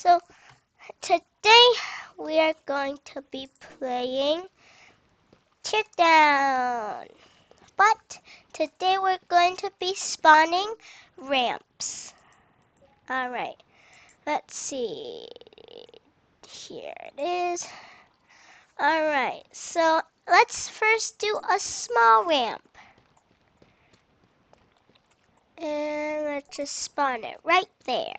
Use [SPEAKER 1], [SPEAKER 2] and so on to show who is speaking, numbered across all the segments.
[SPEAKER 1] So today we are going to be playing Tear Down. But today we're going to be spawning ramps. Alright, let's see. Here it is. Alright, so let's first do a small ramp. And let's just spawn it right there.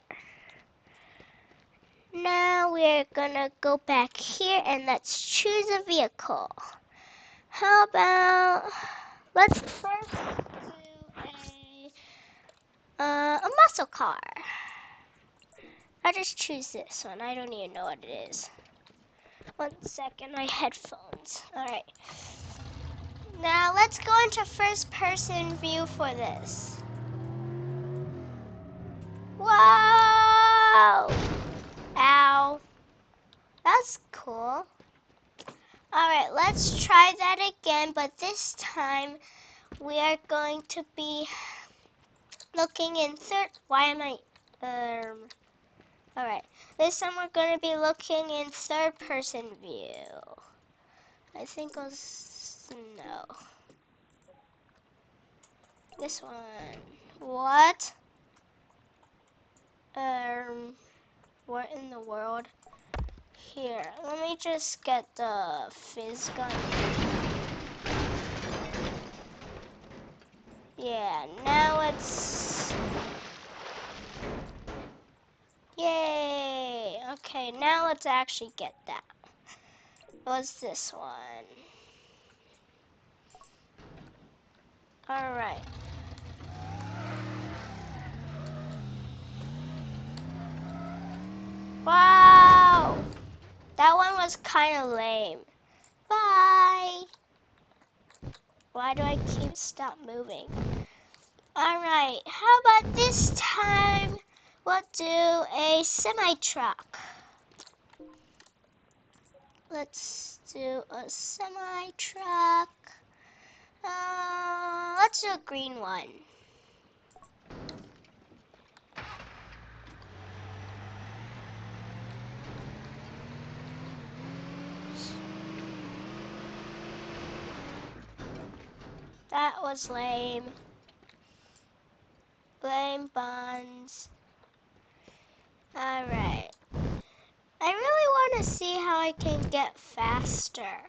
[SPEAKER 1] Now we're gonna go back here and let's choose a vehicle. How about, let's first do a muscle car. I'll just choose this one. I don't even know what it is. 1 second, my headphones. Alright. Now let's go into first person view for this. Whoa! Ow. That's cool. Alright, let's try that again, but this time we are going to be looking in Alright, this time we're going to be looking in third person view. I think it was, no. This one. What? What in the world? Here, let me just get the fizz gun. Yeah, now it's... Yay! Okay, now let's actually get that. What's this one? Alright. Wow! That one was kind of lame. Bye! Why do I keep stop moving? Alright, how about this time we'll do a semi-truck. Let's do a semi-truck. Let's do a green one. That was lame. Lame buns. Alright. I really want to see how I can get faster.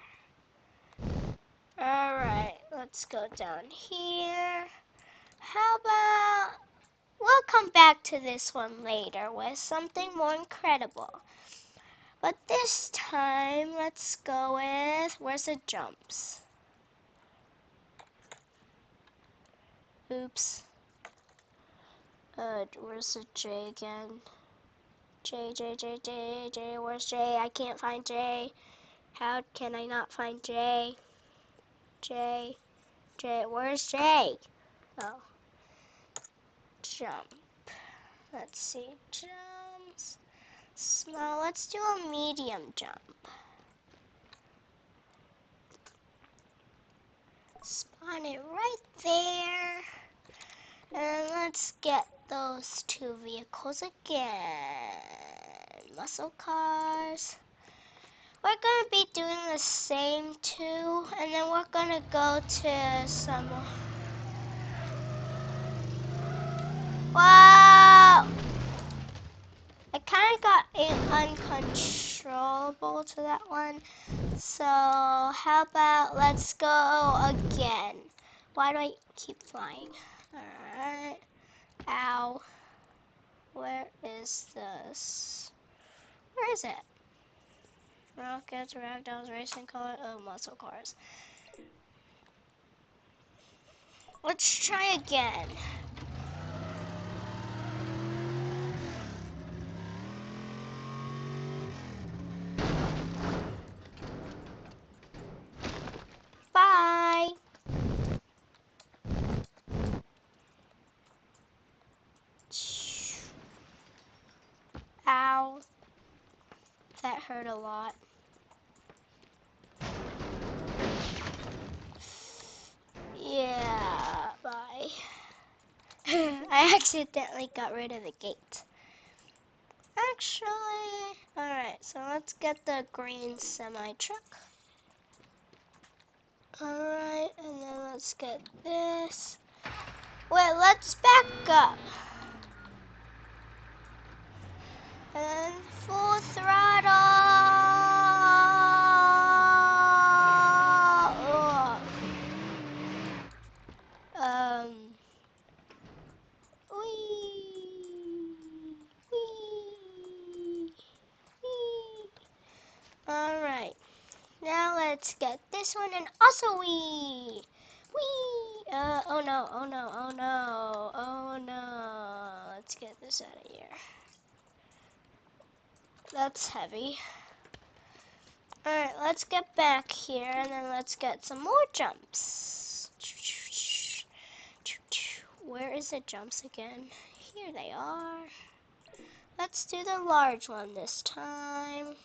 [SPEAKER 1] Alright, let's go down here. How about... We'll come back to this one later with something more incredible. But this time, let's go with... Where's the jumps? Oops. Where's the J again? J, where's J? I can't find J. How can I not find J? J, where's J? Oh. Jump. Let's see, jumps. Small, let's do a medium jump. Spawn it right there. And let's get those two vehicles again. Muscle cars. We're going to be doing the same two, and then we're going to go to some... Wow! I kind of got uncontrollable to that one. So, how about let's go again. Why do I keep flying? Alright. Ow. Where is this? Where is it? Rockets, ragdolls, racing cars, oh, muscle cars. Let's try again. Bye. Ow. That hurt a lot. Yeah, bye. I accidentally got rid of the gate. Actually, Alright, so let's get the green semi-truck. Alright, and then let's get this. Wait, let's back up. And full throttle. Wee, wee, wee. Alright, now let's get this one and also wee. Wee. Oh no, oh no, oh no, oh no. Let's get this out of here. That's heavy. Alright, let's get back here and then let's get some more jumps. Where is the jumps again? Here they are. Let's do the large one this time.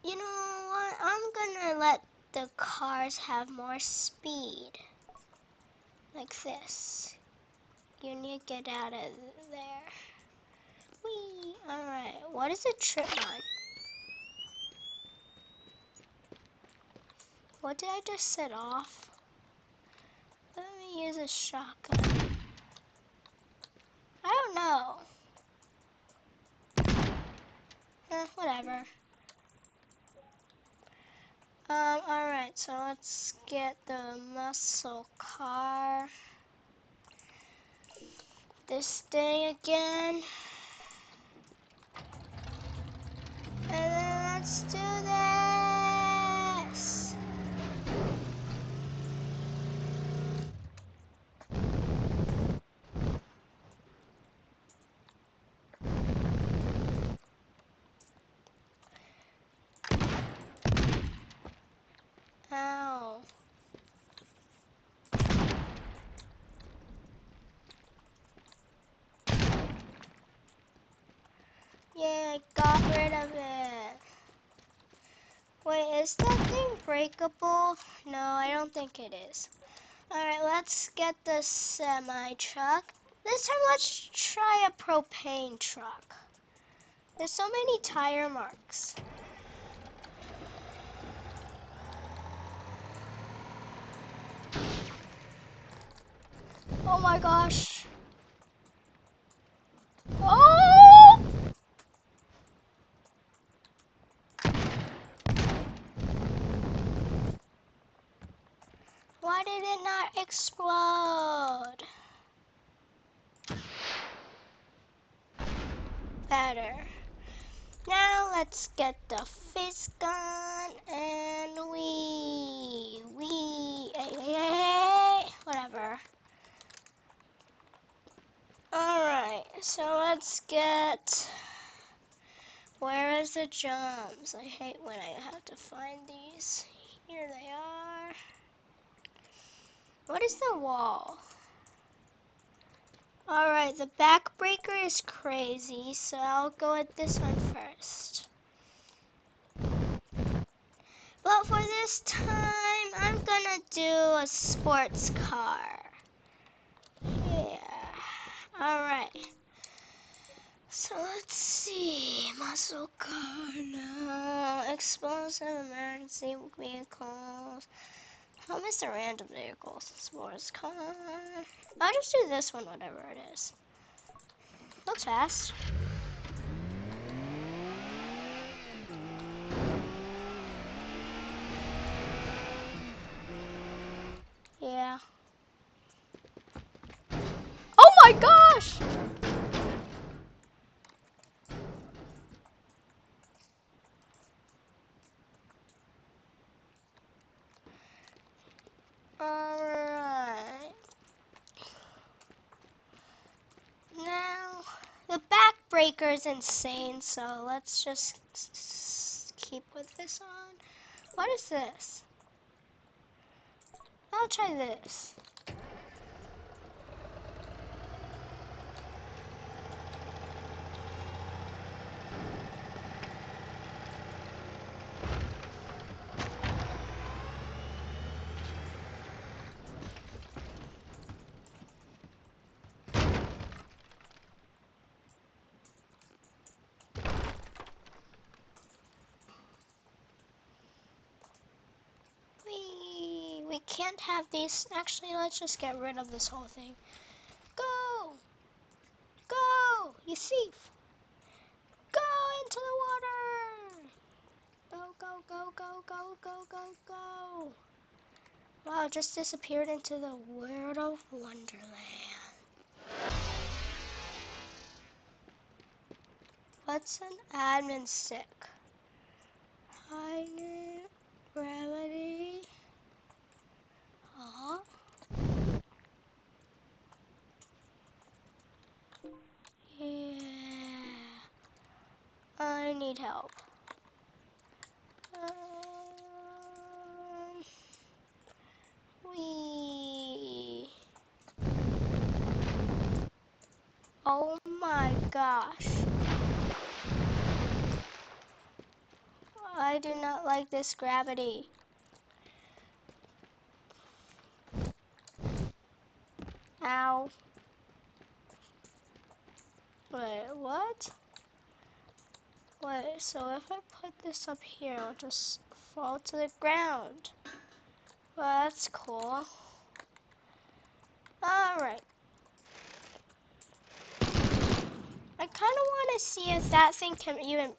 [SPEAKER 1] You know what? I'm gonna let the cars have more speed. Like this. You need to get out of there. Whee! Alright, what is a trip line? What did I just set off? Let me use a shotgun. I don't know. Whatever. Alright, so let's get the muscle car. This thing again. And then let's do this. Ow. Yeah, I got rid of it. Wait, is that thing breakable? No, I don't think it is. Alright, let's get the semi-truck. This time let's try a propane truck. There's so many tire marks. Oh my gosh. Oh! Why did it not explode? Better. Now let's get the fizz gun and whatever. Alright, so let's get, where is the jumps? I hate when I have to find these. Here they are. What is the wall? Alright, the back breaker is crazy, so I'll go with this one first. But for this time, I'm gonna do a sports car. Yeah. Alright. So let's see. Muscle car, no. Explosive emergency vehicles. I'll miss the random vehicles. Sports car. I'll just do this one, whatever it is. Looks fast. Yeah. Oh my gosh! Alright. Now, the back breaker is insane, so let's just keep with this on. What is this? I'll try this. can't have these. Actually, let's just get rid of this whole thing. Go! Go! You thief! Go into the water! Go, go, go, go, go, go, go, go! Wow, just disappeared into the world of Wonderland. What's an admin stick? Higher gravity. Huh? Yeah. I need help. Wee. Oh my gosh. I do not like this gravity. Ow. Wait, what? Wait, so if I put this up here, it'll just fall to the ground. Well, that's cool. Alright. I kind of want to see if that thing can even...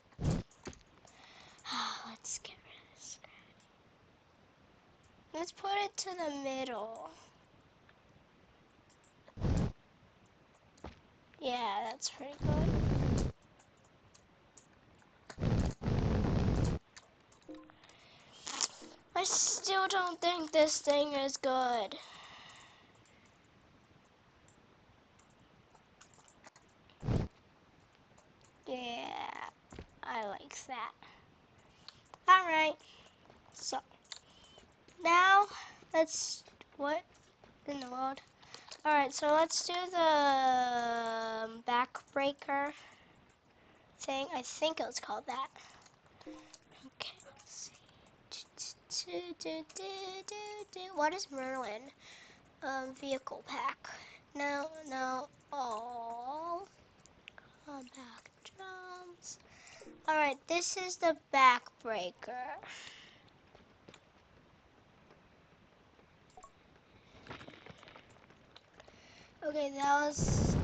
[SPEAKER 1] Let's get rid of this. Let's put it to the middle. Yeah, that's pretty good. I still don't think this thing is good. Yeah, I like that. Alright, so now let's, what in the world? Alright, so let's do the backbreaker thing. I think it was called that. Okay, let's see. What is Merlin? Vehicle pack. No, all back jumps. Alright, this is the backbreaker. Okay, that was...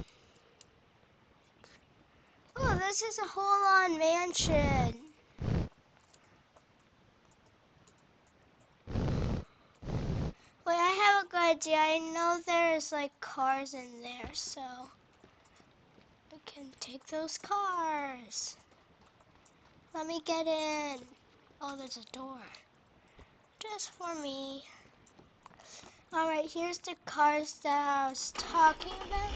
[SPEAKER 1] Oh, this is a whole-on mansion. Wait, I have a good idea. I know there's like cars in there, so I can take those cars. Let me get in. Oh, there's a door. Just for me. Alright, here's the cars that I was talking about.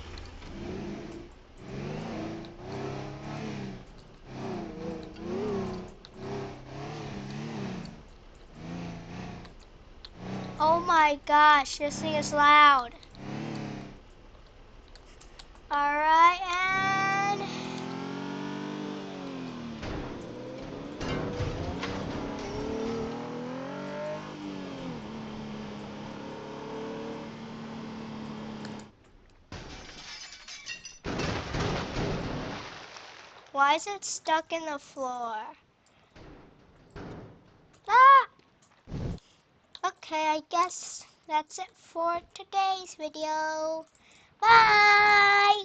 [SPEAKER 1] Oh my gosh, this thing is loud. Alright, and... Why is it stuck in the floor? Ah! Okay, I guess that's it for today's video. Bye!